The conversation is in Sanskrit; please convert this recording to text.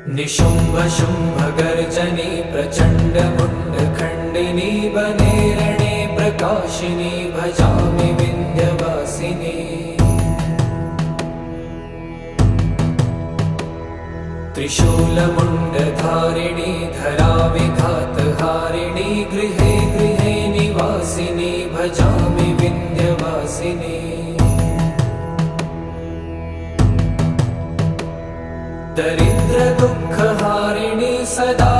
निशुम्भ शुम्भ गर्जनी प्रचण्ड मुण्ड खण्डिनी बने रणे प्रकाशिनी भजामि विन्ध्यवासिनी। त्रिशूलमुण्डधारिणी धरा विघातहारिणी गृहे गृहे निवासिनी भजामि विन्ध्यवासिनी। दरिद्र दुःखहारिणी सदा